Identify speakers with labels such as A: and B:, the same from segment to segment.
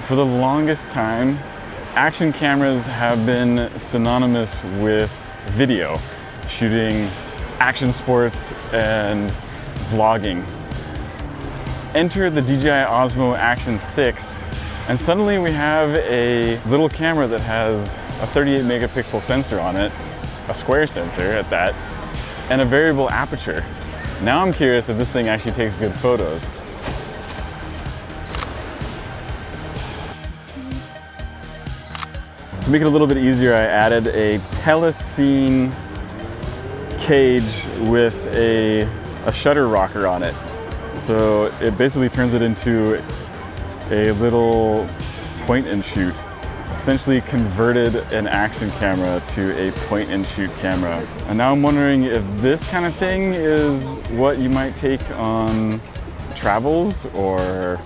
A: For the longest time, action cameras have been synonymous with video, shooting action sports and vlogging. Enter the DJI Osmo Action 6, and suddenly we have a little camera that has a 38 megapixel sensor on it, a square sensor at that, and a variable aperture. Now I'm curious if this thing actually takes good photos. To make it a little bit easier, I added a Telesin cage with a shutter rocker on it. So it basically turns it into a little point and shoot. Essentially converted an action camera to a point and shoot camera. And now I'm wondering if this kind of thing is what you might take on travels or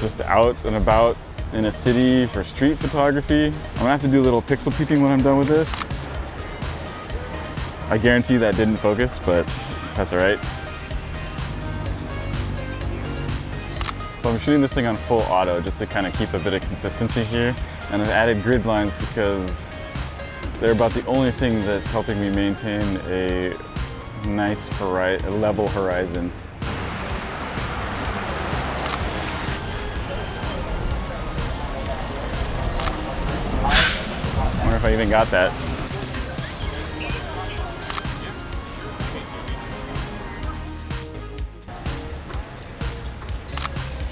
A: just out and about in a city for street photography. I'm gonna have to do a little pixel peeping when I'm done with this. I guarantee that didn't focus, but that's all right. So I'm shooting this thing on full auto just to kind of keep a bit of consistency here. And I've added grid lines because they're about the only thing that's helping me maintain a nice level horizon. I wonder if I even got that.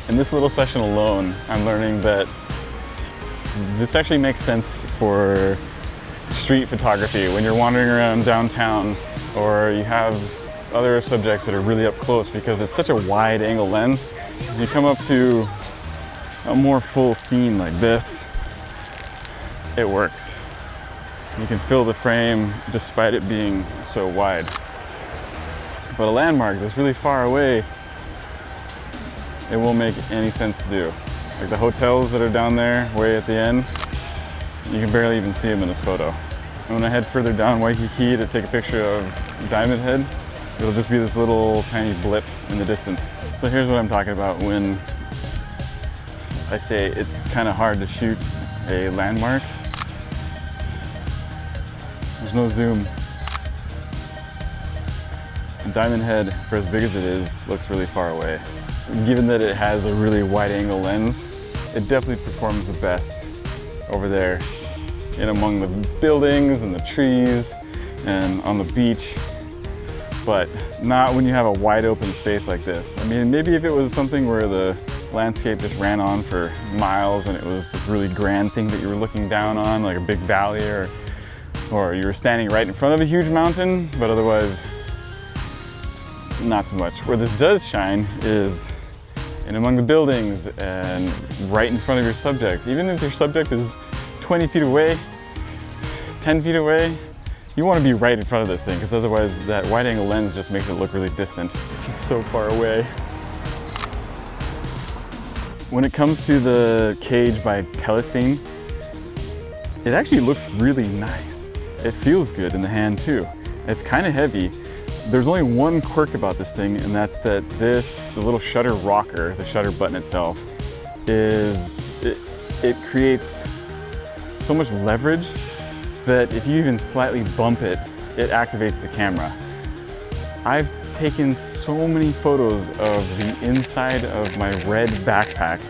A: In this little session alone, I'm learning that this actually makes sense for street photography. When you're wandering around downtown or you have other subjects that are really up close, because it's such a wide angle lens. If you come up to a more full scene like this, it works. You can fill the frame despite it being so wide. But a landmark that's really far away, it won't make any sense to do. Like the hotels that are down there, way at the end, you can barely even see them in this photo. And when I head further down Waikiki to take a picture of Diamond Head, it'll just be this little tiny blip in the distance. So here's what I'm talking about when I say it's kind of hard to shoot a landmark. There's no zoom. And Diamond Head, for as big as it is, looks really far away. Given that it has a really wide angle lens, it definitely performs the best over there in among the buildings and the trees and on the beach, but not when you have a wide open space like this. I mean, maybe if it was something where the landscape just ran on for miles and it was this really grand thing that you were looking down on, like a big valley, or you were standing right in front of a huge mountain, but otherwise not so much. Where this does shine is in among the buildings and right in front of your subject. Even if your subject is 20 feet away, 10 feet away, you want to be right in front of this thing, because otherwise that wide angle lens just makes it look really distant. It's so far away. When it comes to the cage by Telesin, it actually looks really nice. It feels good in the hand too. It's kind of heavy. There's only one quirk about this thing, and that's that the little shutter rocker, the shutter button itself, it creates so much leverage that if you even slightly bump it, it activates the camera. I've taken so many photos of the inside of my red backpack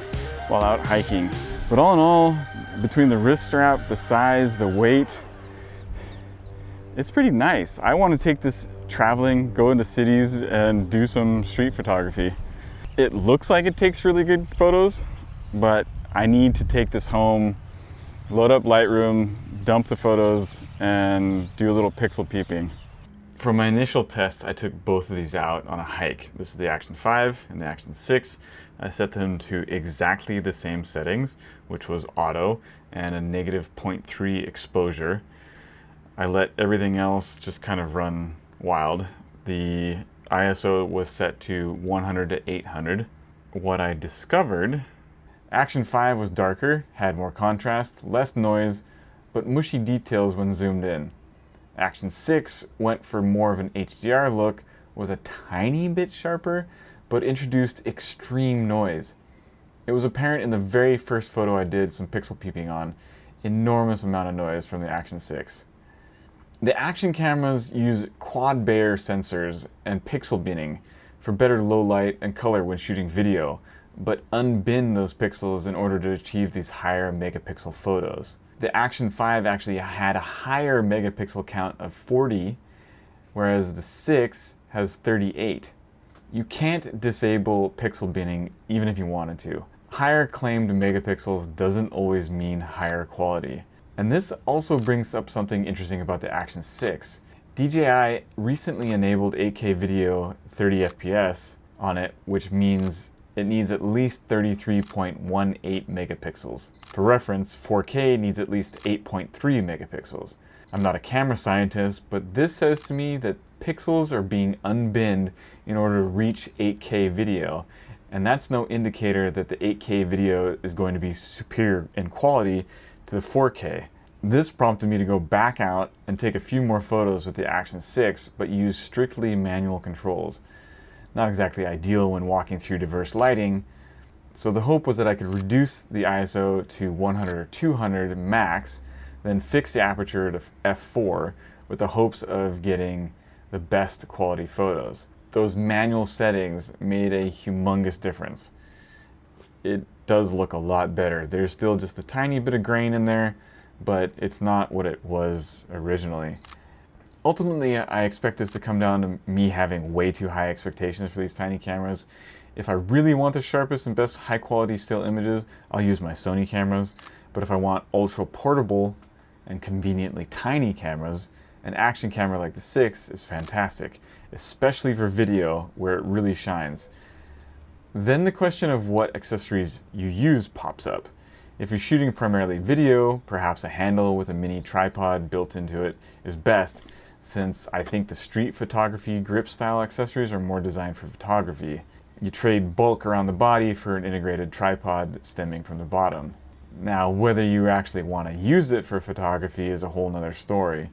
A: while out hiking. But all in all, between the wrist strap, the size, the weight, it's pretty nice. I want to take this traveling, go into cities and do some street photography. It looks like it takes really good photos, but I need to take this home, load up Lightroom, dump the photos, and do a little pixel peeping. For my initial test, I took both of these out on a hike. This is the Action 5 and the Action 6. I set them to exactly the same settings, which was auto and a -0.3 exposure. I let everything else just kind of run wild. The ISO was set to 100 to 800. What I discovered, Action 5 was darker, had more contrast, less noise, but mushy details when zoomed in. Action 6 went for more of an HDR look, was a tiny bit sharper, but introduced extreme noise. It was apparent in the very first photo I did some pixel peeping on. Enormous amount of noise from the Action 6. The Action cameras use quad Bayer sensors and pixel binning for better low light and color when shooting video, but unbin those pixels in order to achieve these higher megapixel photos. The Action 5 actually had a higher megapixel count of 40, whereas the 6 has 38. You can't disable pixel binning even if you wanted to. Higher claimed megapixels doesn't always mean higher quality. And this also brings up something interesting about the Action 6. DJI recently enabled 8K video 30 FPS on it, which means it needs at least 33.18 megapixels. For reference, 4K needs at least 8.3 megapixels. I'm not a camera scientist, but this says to me that pixels are being unbinned in order to reach 8K video, and that's no indicator that the 8K video is going to be superior in quality to the 4K. This prompted me to go back out and take a few more photos with the Action 6, but use strictly manual controls. Not exactly ideal when walking through diverse lighting, so the hope was that I could reduce the ISO to 100 or 200 max, then fix the aperture to f4 with the hopes of getting the best quality photos. Those manual settings made a humongous difference. It does look a lot better. There's still just a tiny bit of grain in there, but it's not what it was originally. Ultimately, I expect this to come down to me having way too high expectations for these tiny cameras. If I really want the sharpest and best high quality still images, I'll use my Sony cameras. But if I want ultra portable and conveniently tiny cameras, an Action camera like the 6 is fantastic, especially for video where it really shines. Then the question of what accessories you use pops up. If you're shooting primarily video, perhaps a handle with a mini tripod built into it is best, since I think the street photography grip style accessories are more designed for photography. You trade bulk around the body for an integrated tripod stemming from the bottom. Now, whether you actually want to use it for photography is a whole nother story.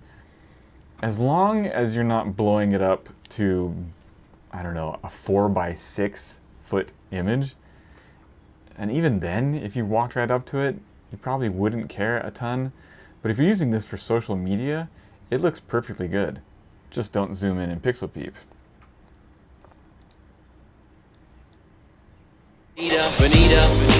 A: As long as you're not blowing it up to, I don't know, a 4x6 foot image, and even then, if you walked right up to it, you probably wouldn't care a ton. But if you're using this for social media, it looks perfectly good. Just don't zoom in and pixel peep.
B: Bonita.